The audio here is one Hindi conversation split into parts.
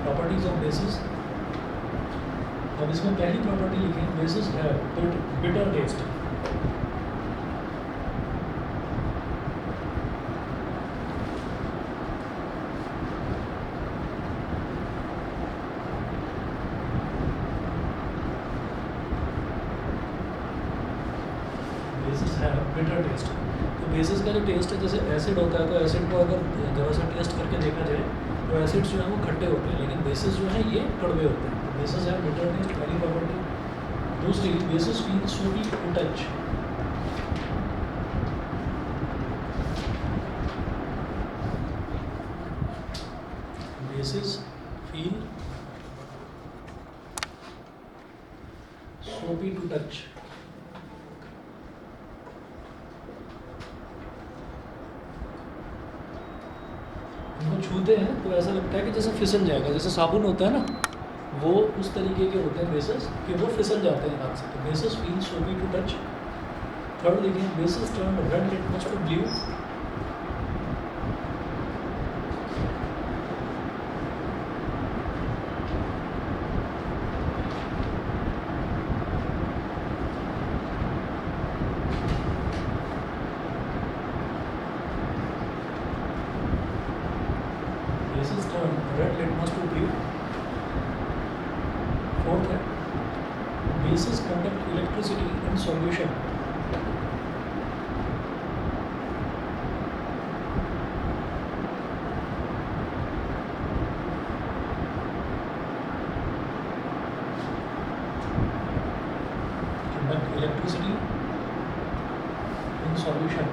Properties of basis. अब इसमें पहली प्रॉपर्टी लिखें, बेसिस है बिटर टेस्ट। बेसिस है बिटर टेस्ट। तो बेसिस का जो टेस्ट है, जैसे एसिड होता है तो एसिड को अगर जरा सा टेस्ट करके देखा जाए तो एसिड्स जो है वो खट्टे होते हैं, लेकिन बेसिस जो है ये कड़वे होते हैं। तो बेसिस है बिटर टेस्ट, पहली प्रॉपर्टी। दूसरी, bases feel sweet to touch. Bases feel soapy to touch. इनको छूते हैं तो ऐसा लगता है कि जैसे फिसल जाएगा, जैसे साबुन होता है ना, वो उस तरीके के होते हैं बेसिस कि वो फिसल जाते हैं हाथ से। तो bases feel soapy to touch. Third लिखें, bases turn red litmus to blue. Bases turn red litmus to blue. Fourth है, bases conduct electricity in solution. conduct electricity in solution.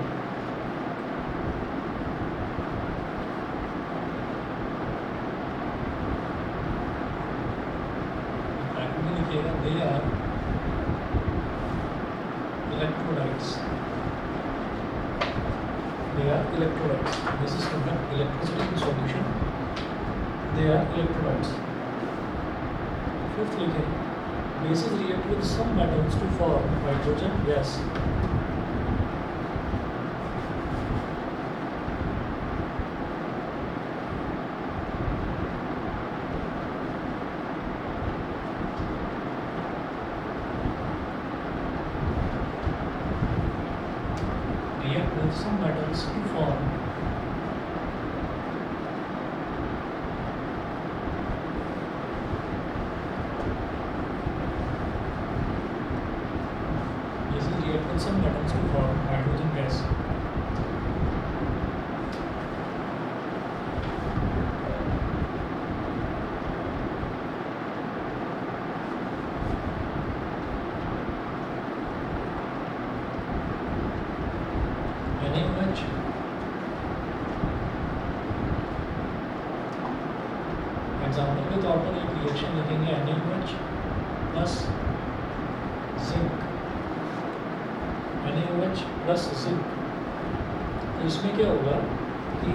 Practically लिखिएगा, they are electrolytes. They are electrolytes. This is conduct electricity in solution. They are electrolytes. Fifth लिखें, bases react with some metals to form hydrogen gas. React with some metals to form react with some metals to form hydrogen gas. NaOH example के तौर पर एक रिएक्शन लिखेंगे, NaOH plus zinc, NaOH plus zinc. तो इसमें क्या होगा कि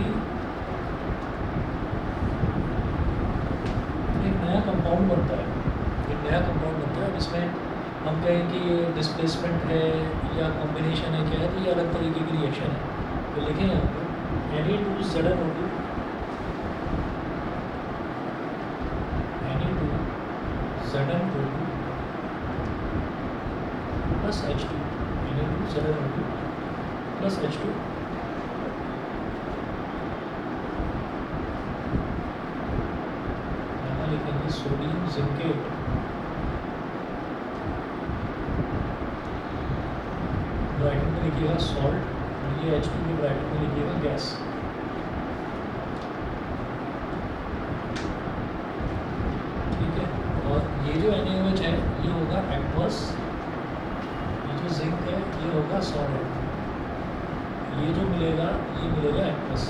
एक नया कंपाउंड बनता है, अब इसमें हम कहें कि ये डिस्प्लेसमेंट है या कॉम्बिनेशन है, क्या है, तो ये अलग तरीके की रिएक्शन है। तो लिखें यहाँ पर Na2ZnO2 Na2ZnO2 plus H2, Na2ZnO2 plus H2। यहाँ लिखेंगे सोडियम जिंकेट ब्रैकेट में लिखिएगा सॉल्ट, और ये H2 के ब्रैकेट में लिखिएगा गैस। ठीक है, और ये जो NaOH है ये होगा एक्वस, ये जो जिंक है ये होगा सॉलिड, ये जो मिलेगा ये मिलेगा एक्वस।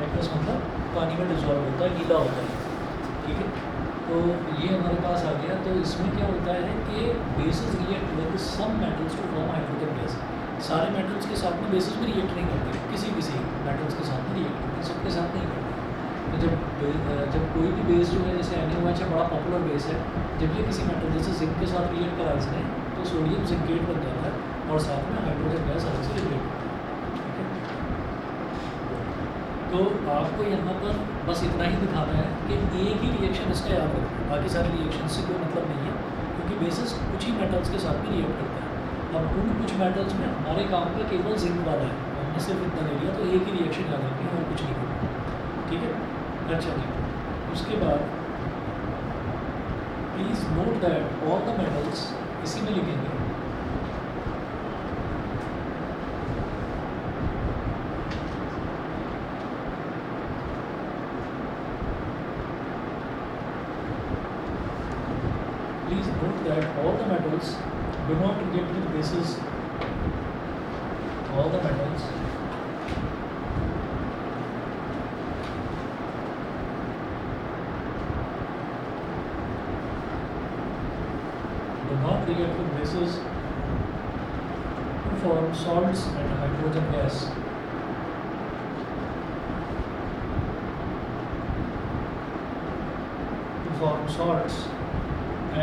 एक्वस मतलब पानी में डिजॉल्व होता है, गीला होता है। ठीक है, तो ये हमारे पास आ गया। तो इसमें क्या होता है कि bases react with some metals to form hydrogen gas. सारे मेटल्स के साथ में बेसिस भी रिएक्ट नहीं करते, किसी मेटल्स के साथ में रिएक्ट करते, सबके साथ नहीं करते। तो जब कोई भी बेस जो है, जैसे NaOH है, बड़ा पॉपुलर बेस है, जब ये किसी मेटल जैसे जिंक के साथ रिएक्ट करा इसने तो सोडियम जिंकेट बन जाता है और साथ में हाइड्रोजन गैस अलग से रिएक्ट। ठीक है, तो आपको यहाँ पर बस इतना ही दिखाना है कि एक ही रिएक्शन इसका याद रखें, बाकी सारे रिएक्शन से कोई मतलब नहीं है, क्योंकि बेसिस कुछ ही मेटल्स के साथ भी रिएक्ट करता है। अब उन कुछ मेटल्स में हमारे काम का केवल जिंक वाला है, हमने सिर्फ इतना ले लिया, तो एक ही रिएक्शन याद रखनी है और कुछ नहीं करना, ठीक है। अच्छा जी, उसके बाद please note that all the metals, इसी में लिखेंगे please note that all the metals do not react with bases. All the metals do not react with bases to form salts and hydrogen gas. To form salts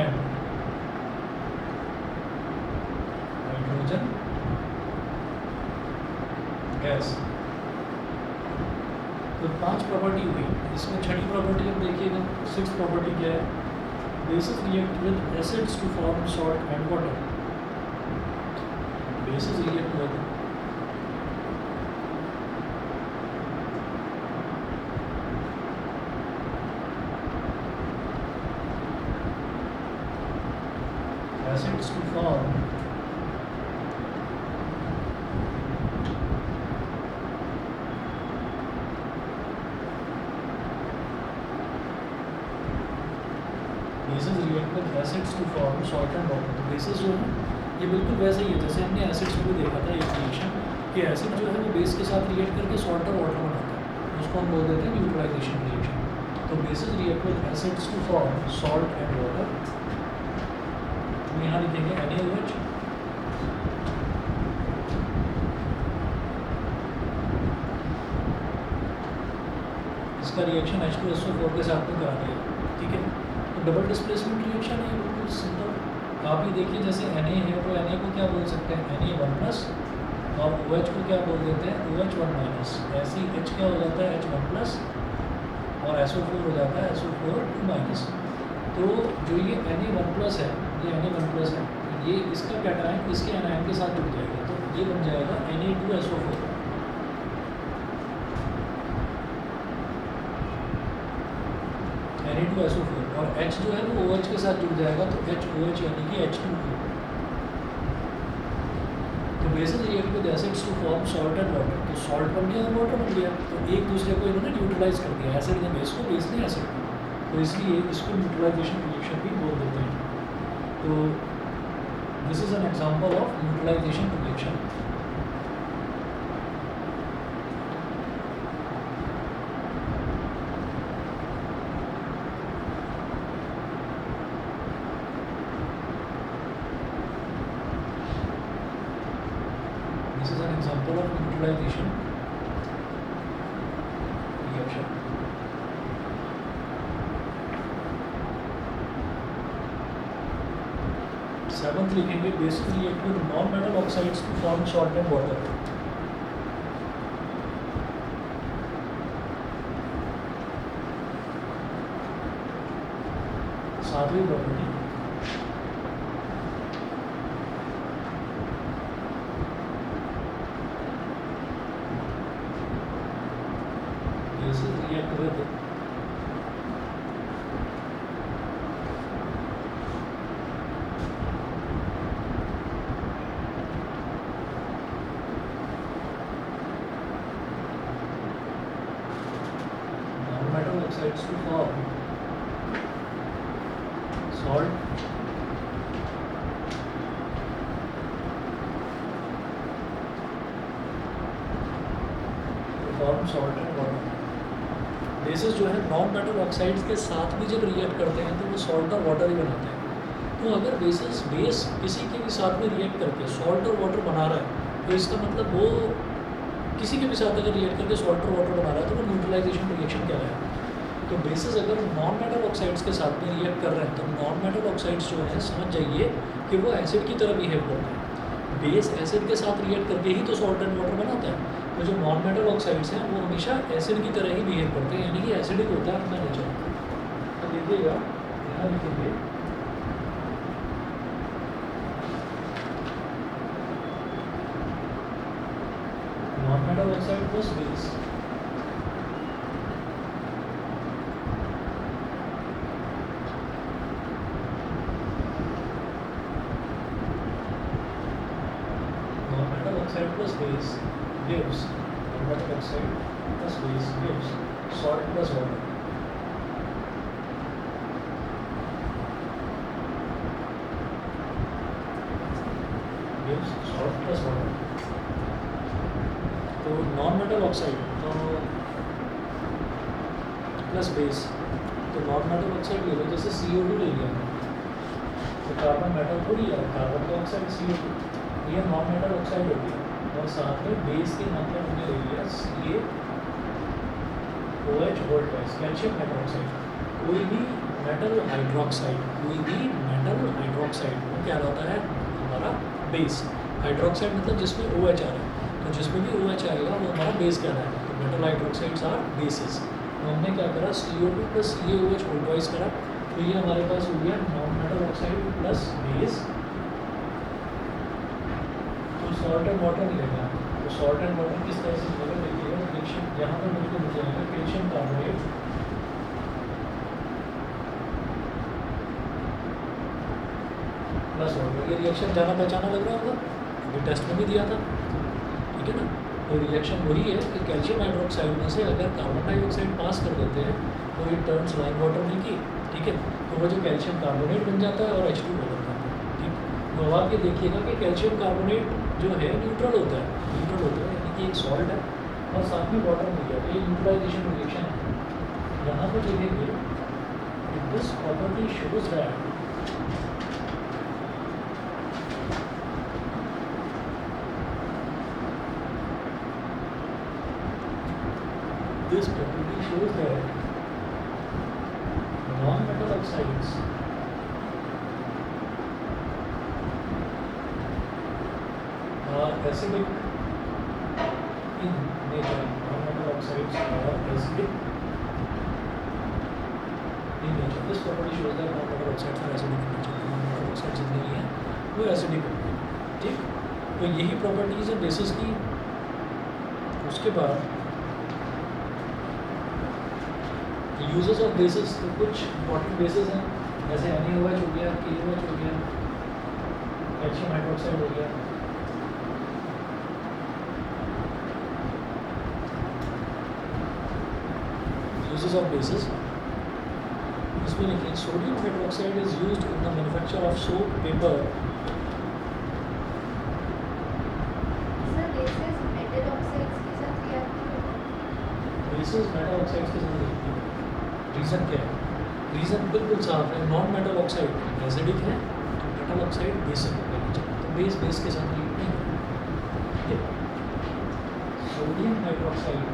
and hydrogen gas. तो 5 प्रॉपर्टी हुई, इसमें छठी प्रॉपर्टी जब देखिएगा, 6th प्रॉपर्टी क्या है, bases react with acids to form salt and water. Bases react with acids to form bases react with acids to form salt and water। तो बेसिस जो है ये बिल्कुल वैसे ही है जैसे हमने एसिड्स में भी देखा था एक रिएक्शन कि एसिड जो है वो बेस के साथ रिएक्ट करके सॉल्ट और वाटर बनाता है, उसको हम बोल देते हैं न्यूट्रलाइजेशन रिएक्शन। तो bases react with acids to form salt and water. यहाँ लिखेंगे NaOH, इसका रिएक्शन H2SO4 के साथ में करा दिया, ठीक है। तो डबल डिस्प्लेसमेंट रिएक्शन है, बिल्कुल सिंपल। आप ही देखिए जैसे Na है तो Na को क्या बोल सकते हैं, Na1+, और OH को क्या बोल देते हैं, OH1-। ऐसे ही H क्या हो जाता है, H1+, और SO4 हो जाता है SO4-। तो जो ये Na1+ है, ये Na1+ है, ये इसका कैटायन इसके एनायन के साथ जुड़ जाएगा, तो ये बन जाएगा Na2SO4। Na2SO4 और H जो है वो OH के साथ जुड़ जाएगा, तो HOH यानी कि H2O। तो bases react with acids to form salt and water. तो सॉल्ट बन गया और वाटर बन गया, तो एक दूसरे को इन्होंने न्यूट्रलाइज कर दिया, एसिड ने बेस को, बेस ने एसिड को, तो इसलिए इसको न्यूट्रलाइजेशन रिएक्शन भी बोल देते हैं। तो this is an example of neutralisation reaction. This is an example of neutralization reaction. Seventh लिखेंगे bases react with non metal oxides to form salt and water. सातवीं property bases react with oxides to form salt to form salt and water। बेसिस जो है नॉन मेटल ऑक्साइड्स के साथ भी जब रिएक्ट करते हैं तो वो सॉल्ट और वाटर ही बनाते हैं। तो अगर बेसिस बेस किसी के भी साथ में रिएक्ट करके सॉल्ट और वाटर बना रहा है तो इसका मतलब वो किसी के भी साथ अगर रिएक्ट करके सॉल्ट और वाटर बना रहा है तो वो न्यूट्रलाइजेशन रिएक्शन क्या है। तो बेसिस अगर नॉन मेटल ऑक्साइड्स के साथ में रिएक्ट कर रहे हैं तो नॉन मेटल ऑक्साइड्स जो है समझ जाइए कि वो एसिड की तरह बिहेव करते हैं। बेस एसिड के साथ रिएक्ट करके ही तो सॉल्ट एंड वाटर बनाता है। तो जो नॉन मेटल ऑक्साइड्स हैं वो हमेशा एसिड की तरह ही बिहेव करते हैं, यानी कि एसिडिक होता है अपना नेचर। तो देखिएगा यहाँ लिखेंगे non metal oxide plus base. Oxide plus base gives metal oxide plus base gives salt plus water. Gives salt plus water. तो नॉन मेटल ऑक्साइड तो प्लस बेस, तो नॉन मेटल ऑक्साइड ले लो, जैसे CO2 ले लिया तो कार्बन मेटल थोड़ी है, कार्बन डाइऑक्साइड CO2, ये नॉन मेटल ऑक्साइड हो गया। और साथ में बेस के नाम पर हमने ले लिया CaOH वोल्टाइज कैल्शियम हाइड्रोक्साइड। कोई भी मेटल हाइड्रोक्साइड वो क्या रहता है हमारा बेस। हाइड्रोक्साइड मतलब जिसमें OH आ रहा है, तो जिसमें भी OH आएगा वो हमारा बेस कहलाएगा। तो मेटल हाइड्रोक्साइड्स आर बेसिस। तो हमने क्या करा CO2 प्लस CaOH वोल्टाइज करा, तो ये हमारे पास हो गया non metal oxide plus base. Salt and water मिलेगा, तो सॉल्ट एंड वाटर किस तरह से मिलेगा देखिएगा। रिएक्शन यहाँ पर मुझको मिल जाएगा कैल्शियम कार्बोनेट प्लस वाटर। ये रिएक्शन जाना पहचाना लग रहा होगा, अभी टेस्ट में भी दिया था, ठीक है ना। तो रिएक्शन वही है कि कैल्शियम हाइड्रोक्साइड में से अगर कार्बन डाइऑक्साइड पास कर देते हैं तो इट टर्न्स लाइम वाटर में की, ठीक है। तो वो जो कैल्शियम कार्बोनेट बन जाता है और H2 बन जाता है, ठीक। तो अब आप ये देखिएगा कि कैल्शियम कार्बोनेट जो है न्यूट्रल होता है, यानी कि एक सॉल्ट है और साथ में वाटर मिल गया, तो ये न्यूट्रलाइजेशन रिएक्शन है। यहाँ पर देखेंगे this property shows that non-metal oxides are acidic in nature. Non-metal oxides are acidic in nature. This property shows that non-metal oxides are acidic in nature. Non-metal oxides जितने भी हैं वो acidic होते हैं, ठीक। तो यही प्रॉपर्टीज है बेसिस की। उसके बाद यूजेस ऑफ बेसिस, तो कुछ इंपॉर्टेंट बेसिस हैं जैसे NaOH हो गया, KOH हो गया, कैल्शियम हाइड्रोक्साइड हो गया। यूजेस ऑफ बेसिस इसमें लिखें sodium hydroxide is used in the manufacture of soap, paper. Basis metal oxides के साथ रिएक्ट है। रीज़न क्या है? रीज़न बिल्कुल साफ है, नॉन मेटल ऑक्साइड एसिडिक है, तो मेटल ऑक्साइड बेसिक होगा, तो बेस के साथ रिएक्ट नहीं है। Sodium hydroxide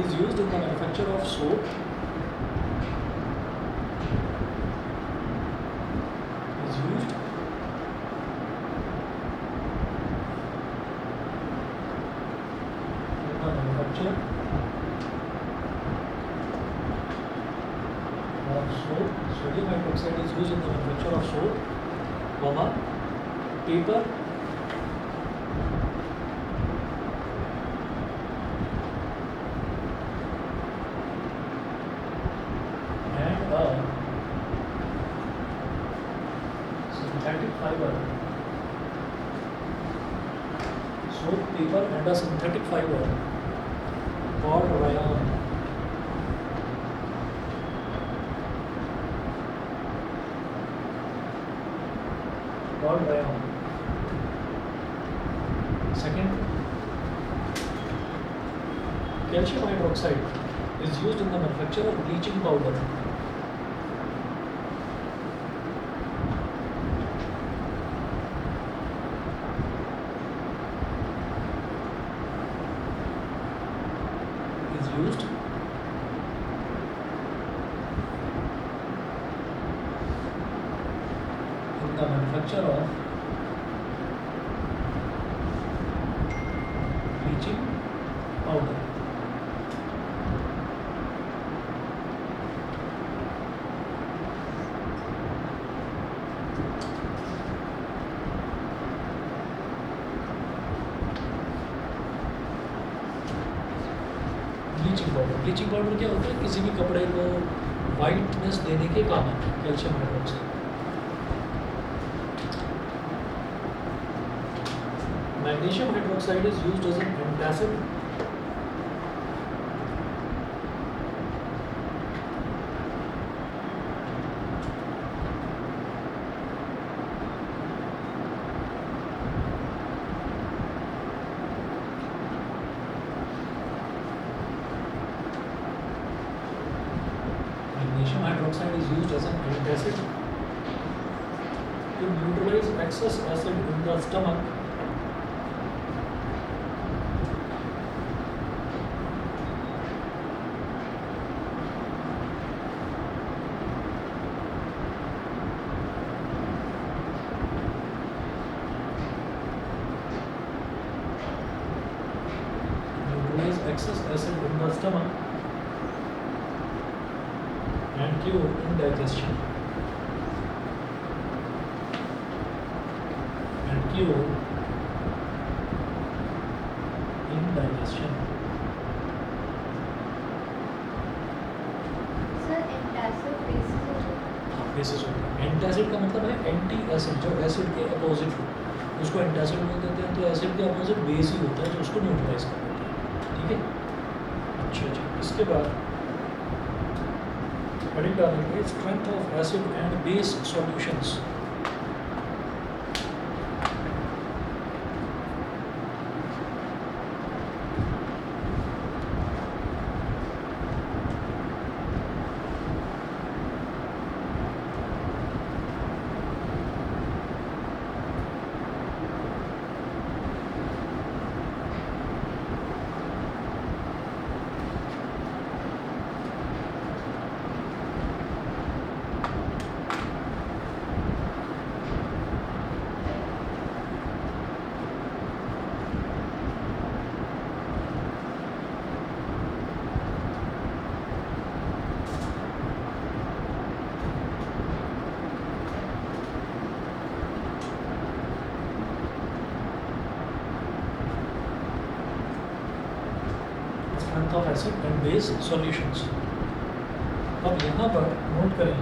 is used in the manufacture of soap, is used in the manufacture of soap. Sodium hydroxide is used in the manufacture of soap, paper, synthetic fiber, soap, paper and a synthetic fiber called rayon. Second, calcium hydroxide is used in the manufacture of bleaching powder. Used structure of bleaching powder. Bleaching powder क्या होता है? किसी भी कपड़े को वाइटनेस देने के काम आता है, calcium hydroxide. Magnesium hydroxide is used as an antacid Magnesium hydroxide is used as an antacid to neutralize excess acid in the stomach and cure indigestion. Sir antacid basis होता है। एंटासिड का मतलब है एंटी एसिड, जो एसिड के अपोजिट हो उसको एंटासिड बोल देते हैं। तो एसिड के अपोजिट बेस ही होता है जो उसको न्यूट्रलाइज कर देता है। ठीक है, अच्छा जी। इसके बाद हेडिंग डालेंगे strength of acid and base solutions. Strength of acid and base solutions। अब यहाँ पर नोट करें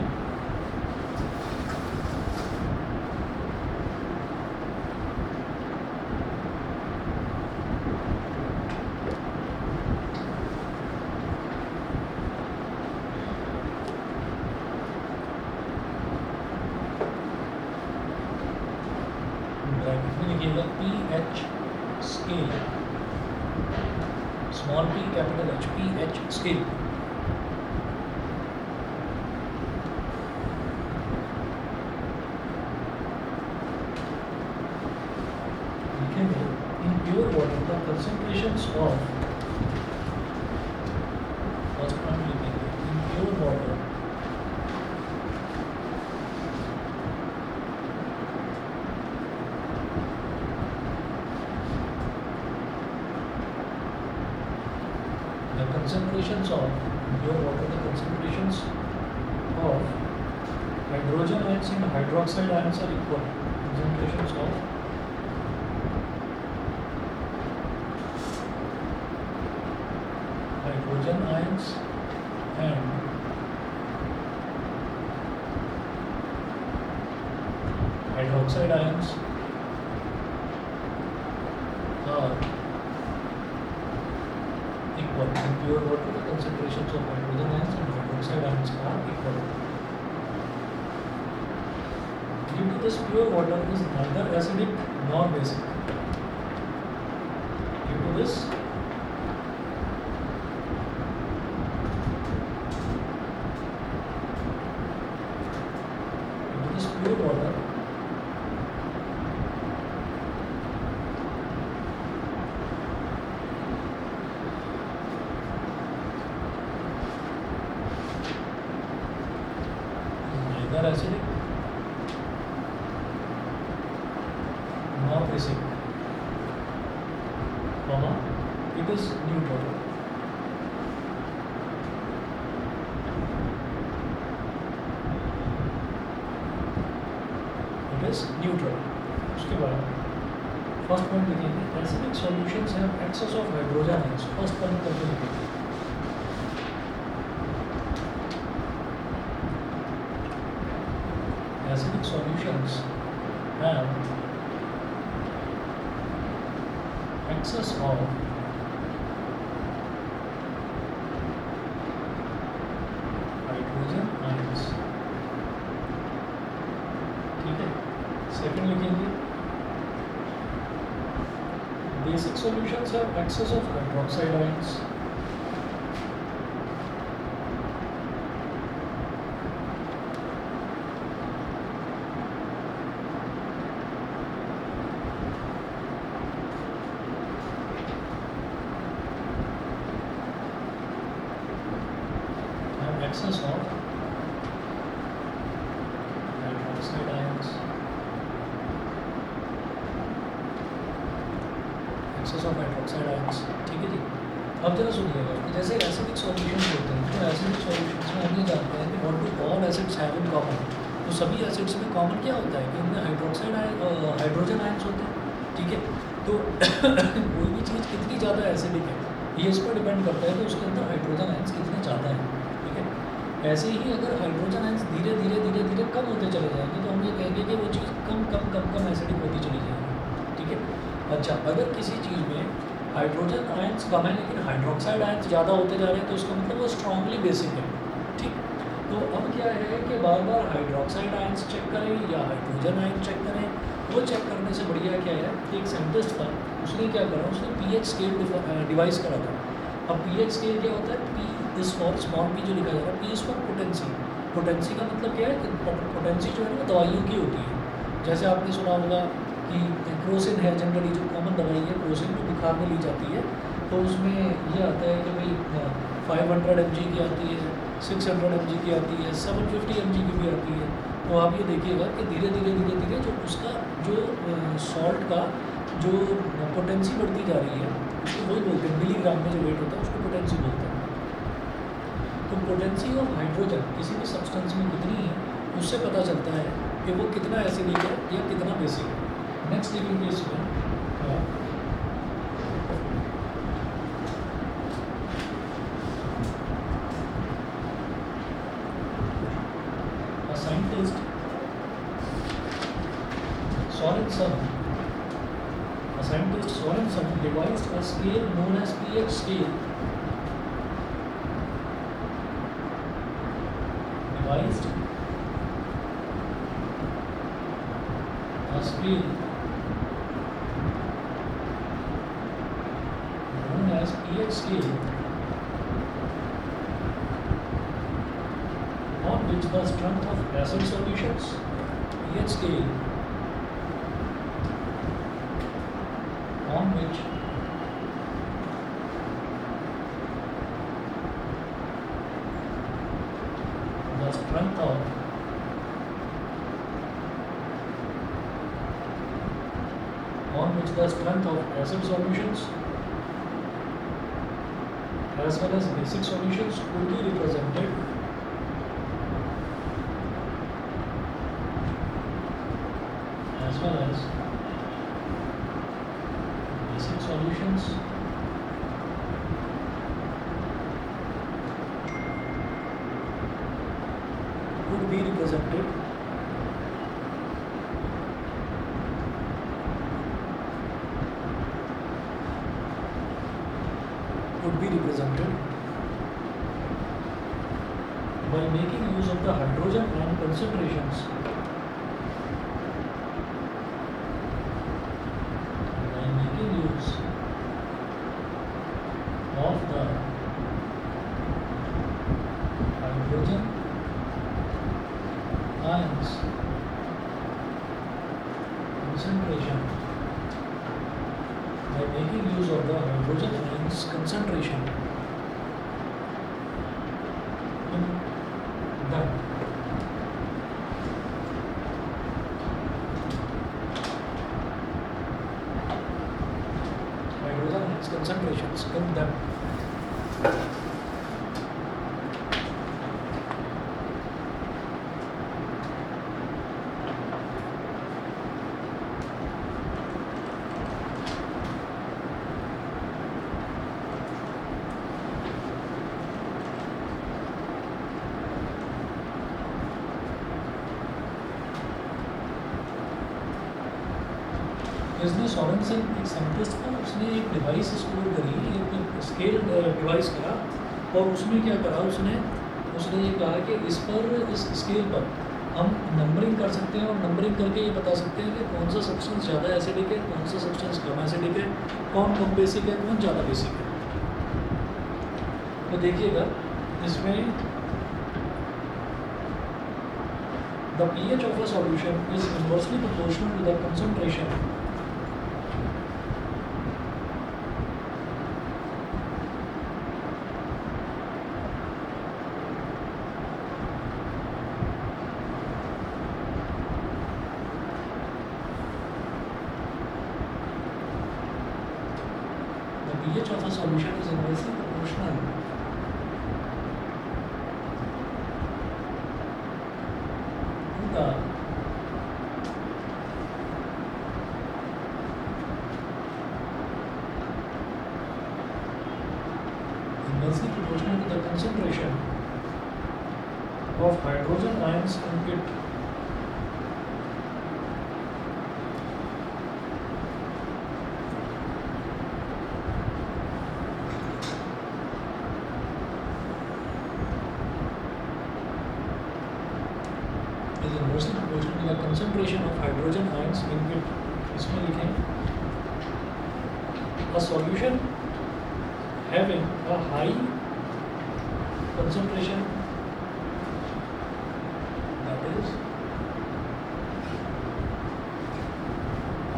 ब्रैकेट में लिखिएगा pH scale, small p capital H, pH scale. लिखेंगे in pure water the concentrations of, first point लिखेंगे in pure water the concentrations of pure water, the concentrations of hydrogen ions and hydroxide ions are equal. Concentrations of hydrogen ions and hydroxide ions are equal. In pure water, the concentrations of hydrogen ions and hydroxide ions are equal. Due to this, pure water is neither acidic nor basic. Due to this, pure water neither acidic comma, it is neutral. It is neutral. उसके बाद फर्स्ट पॉइंट लिखेंगे acidic solutions have excess of hydrogen ions. First point करके लिखेंगे acidic solutions have excess of hydrogen ions. ठीक है. सेकंड लिखेंगे basic solutions have excess of hydroxide ions. Excess of hydroxide ions. Excess of hydroxide ions. ठीक है जी. अब जरा सुनिएगा कि जैसे एसिडिक सॉल्यूशंस होते हैं तो एसिडिक सॉल्यूशंस में हम ये जानते हैं कि what do all acids have in common. तो सभी एसिड्स में कॉमन क्या होता है कि इनमें हाइड्रोजन आयंस होते हैं. ठीक है. तो कोई भी चीज़ कितनी ज़्यादा एसिडिक है ये इस पर डिपेंड करता है कि उसके अंदर हाइड्रोजन आयंस कितने ज़्यादा हैं. ऐसे ही अगर हाइड्रोजन आयंस धीरे धीरे कम होते चले जाएंगे तो हम ये कहेंगे कि वो चीज़ कम एसिडिक होती चली जाएगी. ठीक है. अच्छा, अगर किसी चीज़ में हाइड्रोजन आयंस कम है लेकिन हाइड्रोक्साइड आयंस ज़्यादा होते जा रहे हैं तो उसका मतलब वो स्ट्रांगली बेसिक है. ठीक. तो अब क्या है कि बार बार हाइड्रोक्साइड आयंस चेक करें या हाइड्रोजन आयंस चेक करें. वो चेक करने से बढ़िया क्या है कि एक साइंटिस्ट था, उसने क्या करा, उसने pH स्केल डिवाइस करा था. अब pH स्केल क्या होता है, P is for small p जो लिखा जा रहा है, P is for potency. Potency का मतलब क्या है कि पोटेंसी जो है ना वो दवाइयों की होती है. जैसे आपने सुना होगा कि क्रोसिन है, जनरली जो कॉमन दवाई है क्रोसिन जो बुखार में ली जाती है तो उसमें ये आता है कि भाई 500 mg की आती है, 600 mg की आती है, 750 mg की भी आती है. तो आप ये देखिएगा कि धीरे धीरे जो उसका जो सॉल्ट का जो पोटेंसी बढ़ती जा रही है उसको वही बोलते हैं, मिलीग्राम में जो वेट होता है उसको पोटेंसी बोलते हैं. तो पोटेंसी ऑफ हाइड्रोजन किसी भी सब्सटेंस में कितनी है उससे पता चलता है कि वो कितना एसिडिक है या कितना बेसिक है. नेक्स्ट लिखेंगे इसमें scientist Sorensen devised a scale known as pH scale. Devised a scale known as pH scale on which the strength of acid solutions, pH scale on which the strength of acid solutions as well as basic solutions could be represented as well as basic solutions could be represented by making use of the hydrogen ion concentrations of the hydrogen ions concentration by making use of the hydrogen ions concentration in the hydrogen ions concentrations in them. इसने सोरेनसन एक साइंटिस्ट था, उसने एक डिवाइस स्टोर करी, एक स्केल डिवाइस करा, और उसमें क्या करा उसने ये कहा कि इस स्केल पर हम नंबरिंग कर सकते हैं, और नंबरिंग करके ये बता सकते हैं कि कौन सा सब्सटेंस ज़्यादा एसिडिक है, कौन सा सब्सटेंस कम एसिडिक है, कौन कम बेसिक है, कौन ज़्यादा बेसिक है। तो देखिएगा इसमें the pH of a solution is inversely proportional to the concentration pH of a solution is inversely proportional to the concentration of hydrogen ions in it. Is inversely proportional to the concentration of hydrogen ions in it. इसमें लिखें a solution having a high concentration, that is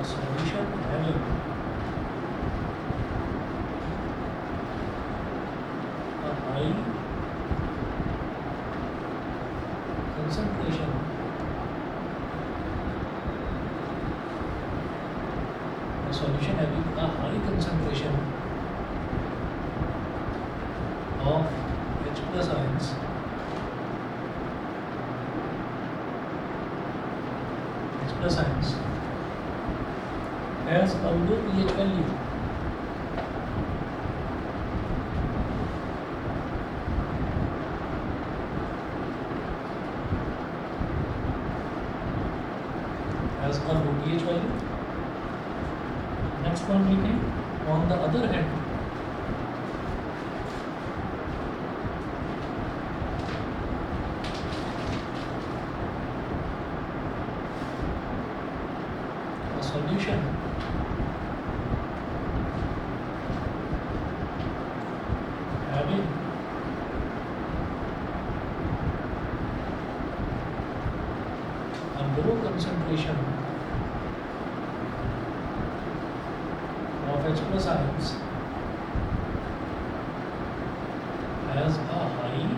a solution having a high concentration of H plus ions has a low pH value. Has a low pH value. Next one we can, on the other hand, a solution having a low concentration of H plus ions has a high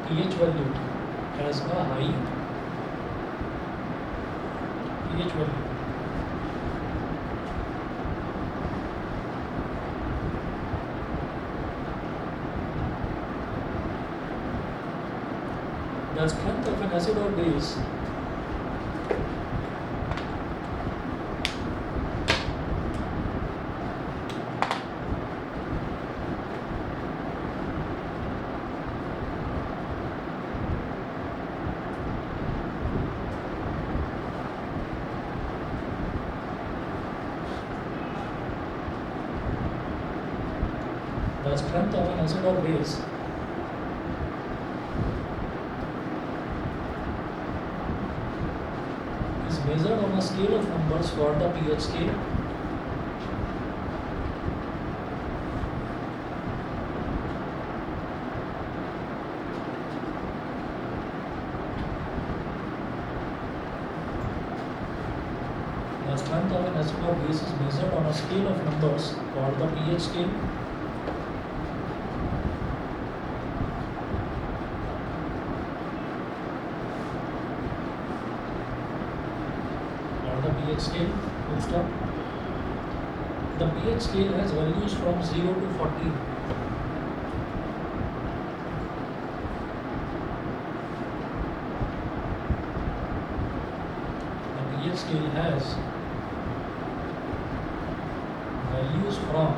pH value, has a high pH value. The strength of an acid or base of an acid or base is measured on a scale of numbers called the pH scale. The strength of an acid or base is measured on a scale of numbers called the pH scale. the pH scale. Full stop. The pH scale has values from 0 to 14. The pH scale has values from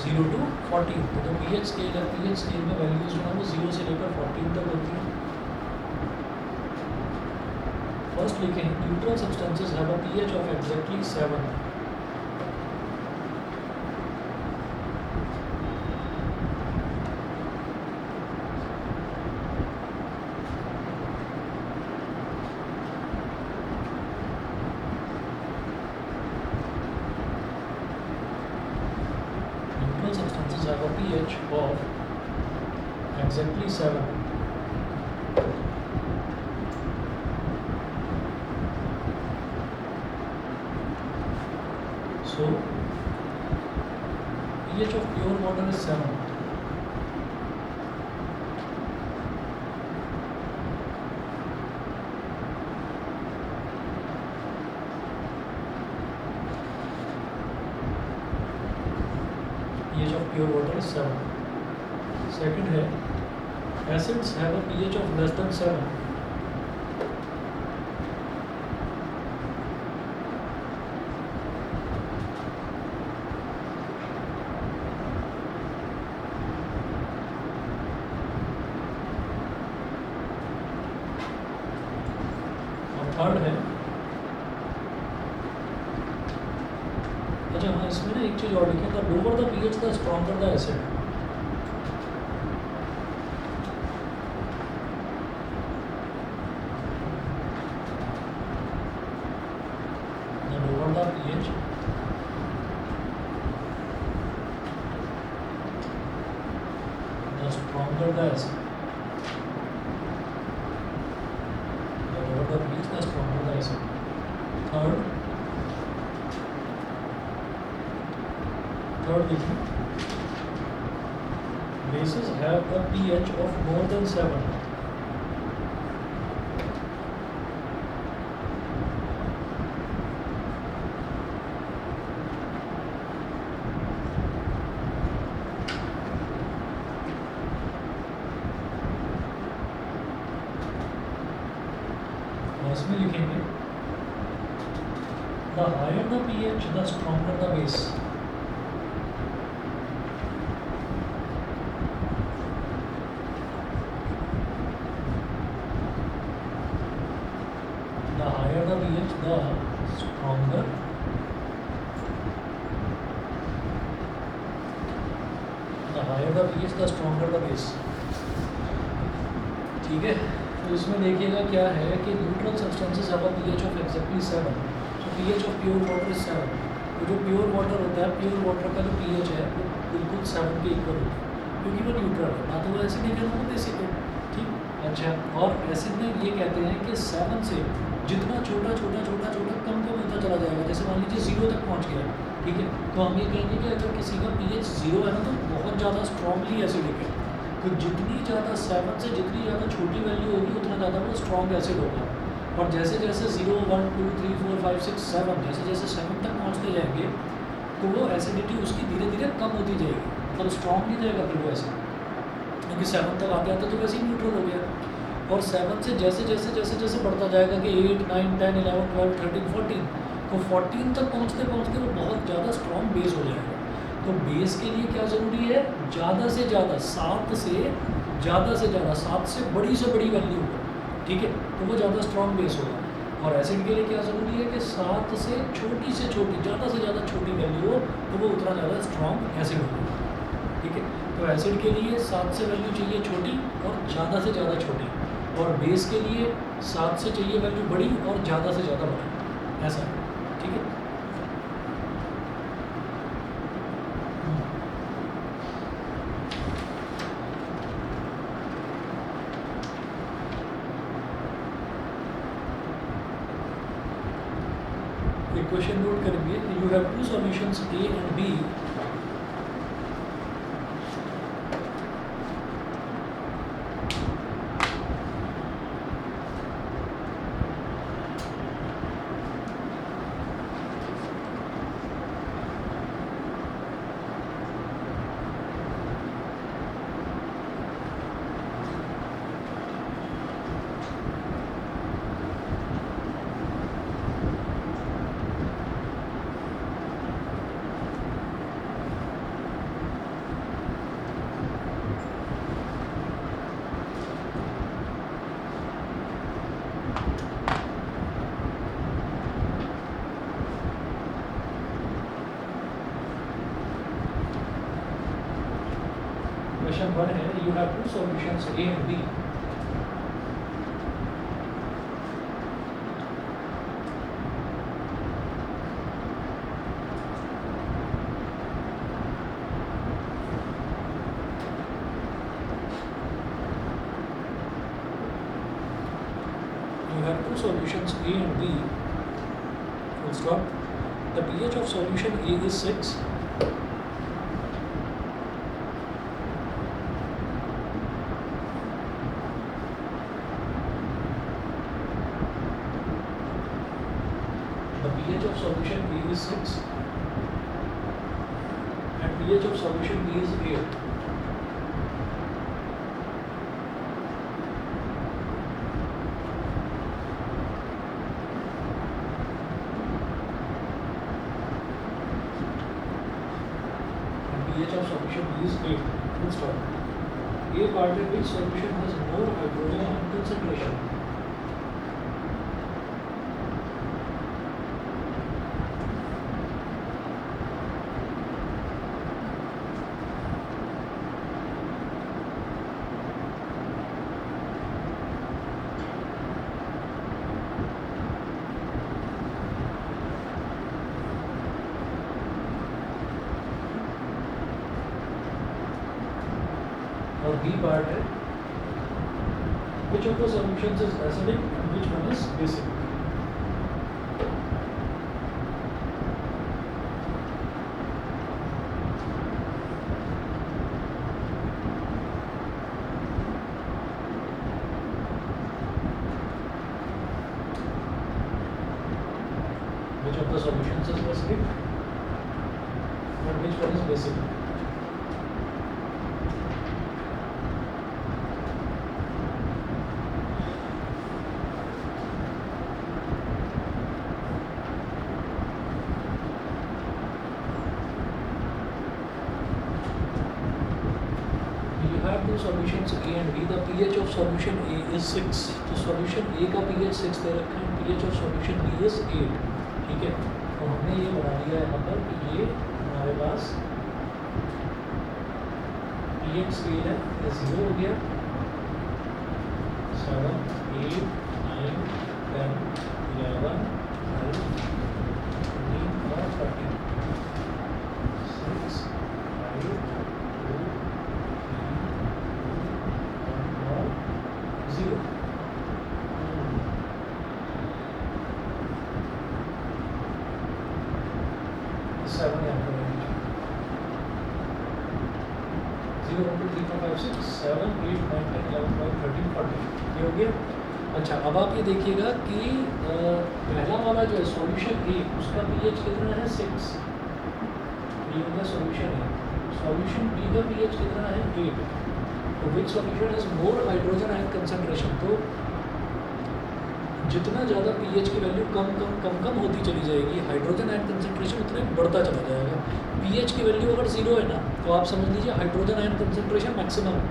0 to 14. तो जो pH scale है, pH scale में values जो है वो 0 से लेकर 14 तक होती हैं. फर्स्ट लिखें, neutral substances have a pH of exactly 7. Neutral substances have a pH of exactly 7. So, pH of pure water is 7. pH of pure water is 7. Second है, acids have a pH of less than 7. Third है, अच्छा हाँ इसमें ना एक चीज़ और लिखें, the lower the pH the stronger the acid. The lower the pH the stronger the acid. The pH the stronger the acid. Third लिखें, bases have a pH of more than 7. इसमें लिखेंगे, the higher the pH the stronger the base. The higher the pH the stronger the stronger the base. ठीक है, तो इसमें देखिएगा क्या है कि neutral substances have a pH of exactly 7. So pH of pure water is 7. तो जो प्योर वाटर होता है, प्योर वाटर का जो पीएच है वो बिल्कुल 7 के इक्वल होता है, क्योंकि वो न्यूट्रल है, ना तो वो एसिड है ना वो बेसिक है. ठीक, अच्छा, और एसिड में ये कहते हैं कि 7 से जितना छोटा कम होता चला जाएगा, जैसे मान लीजिए 0 तक पहुँच गया, ठीक है, तो हम ये कहेंगे कि अगर किसी का पीएच 0 है ना तो बहुत ज़्यादा स्ट्रॉन्गली एसिडिक है. तो जितनी ज़्यादा 7 से जितनी ज़्यादा छोटी वैल्यू होगी उतना ज़्यादा वो स्ट्रॉन्ग एसिड होगा. और जैसे जैसे 0, 1, 2, 3, 4, 5, 6, 7 जैसे जैसे 7 तक पहुँचते जाएंगे तो वो एसिडिटी उसकी धीरे धीरे कम होती जाएगी, मतलब स्ट्रॉन्ग नहीं रहेगा फिर वो एसिड, क्योंकि 7 तक आते आते तो वैसे ही न्यूट्रल हो गया. और 7 से जैसे जैसे बढ़ता जाएगा कि 8, 9, 10, 11, 12, 13, 14, तो 14 तक पहुँचते वो बहुत ज़्यादा स्ट्रॉन्ग बेस हो जाएगा. तो बेस के लिए क्या ज़रूरी है, ज़्यादा से ज़्यादा 7 से बड़ी से बड़ी वैल्यू हो, ठीक है, तो वो ज़्यादा स्ट्रॉन्ग बेस होगा. और एसिड के लिए क्या ज़रूरी है कि 7 से छोटी ज़्यादा से ज़्यादा छोटी वैल्यू हो तो वो उतना ज़्यादा स्ट्रॉन्ग एसिड होगा. ठीक है, तो एसिड के लिए 7 से वैल्यू चाहिए छोटी और ज़्यादा से ज़्यादा छोटी, और बेस के लिए 7 से चाहिए वैल्यू बड़ी और ज़्यादा से ज़्यादा बड़ी, ऐसा. ठीक है, क्वेश्चन नोट करेंगे. You have two solutions A and B. Question 1 है, you have two solutions A and B. You have two solutions A and B. Full stop. The pH of solution A is 6. The pH of solution A is 6 and pH of solution B is 8. pH of solution B is 8. Full stop. A part in which solution has more hydrogen ion concentration. और B part है, which of the solutions is acidic and which one is basic. Which of the solutions is acidic and which one is basic. Two solutions A and B. The pH of solution A is 6. तो solution A का pH 6 दे रखा है, pH of solution B is 8. ठीक है, तो हमने ये बना दिया यहाँ पर कि ये हमारे पास pH स्केल है, ये 0 हो गया, 7, 8, 9, 10, 11, 12, 13 और 14. 6, 5, 2, 0. 7 यहाँ पर 0, 1, 2, 3, 4, 5, 6, 7, 8, 9, 10, 11, 12, 13, 14. ये हो गया. अच्छा, अब आप ये देखिएगा कि पहला वाला जो है सॉल्यूशन ए, उसका pH कितना है 6. ये हो गया सॉल्यूशन ए. सॉल्यूशन बी का pH कितना है 8. तो which solution has more hydrogen ion concentration. तो जितना ज़्यादा pH की वैल्यू कम होती चली जाएगी, हाइड्रोजन आयन कंसंट्रेशन उतना ही बढ़ता चला जाएगा. pH की वैल्यू अगर 0 है ना, तो आप समझ लीजिए हाइड्रोजन आयन कंसंट्रेशन मैक्सिमम है.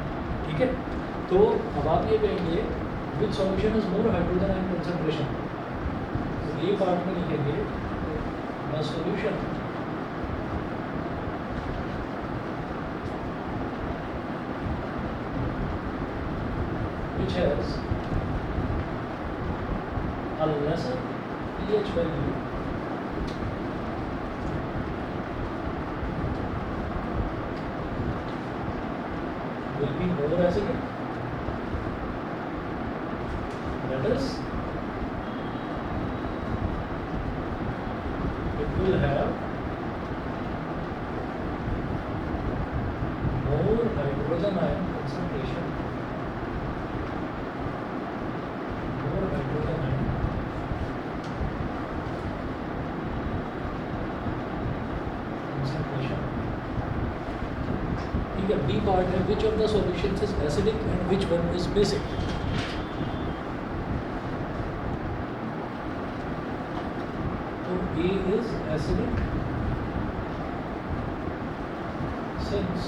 ठीक है, तो अब आप ये कहेंगे which solution is more hydrogen ion concentration. तो ये पार्ट में लिखेंगे the solution which has a lesser pH value will be more acidic. That is, it will have more hydrogen ion concentration. More hydrogen ion concentration. ठीक है, B part है which of the solutions is acidic and which one is basic. तो A is acidic since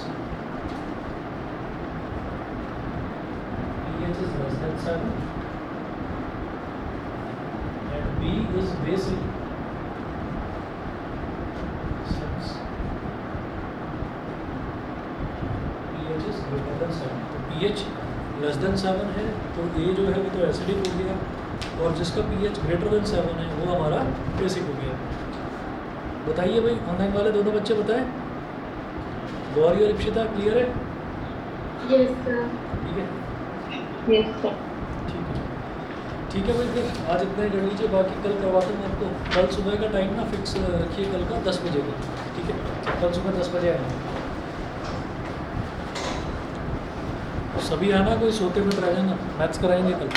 pH is less than 7. is basic since pH is greater than 7. तो pH लेस देन 7 है तो A जो है वो तो एसिडिक हो गया, और जिसका pH ग्रेटर देन 7 है वो हमारा बेसिक हो गया। बताइए भाई, ऑनलाइन वाले दोनों बच्चे बताएं। गौरी और इप्शिता क्लियर है? Yes, sir. ठीक है, Yes, sir. ठीक है, ठीक है भाई, फिर आज इतना ही कर लीजिए, बाकी कल करवाता हूँ आपको। कल सुबह का टाइम ना फिक्स रखिए, कल का 10 बजे का, ठीक है? कल सुबह 10 बजे आएंगे सभी, आना, कोई सोते में रह जाना, मैथ्स कराएंगे कल।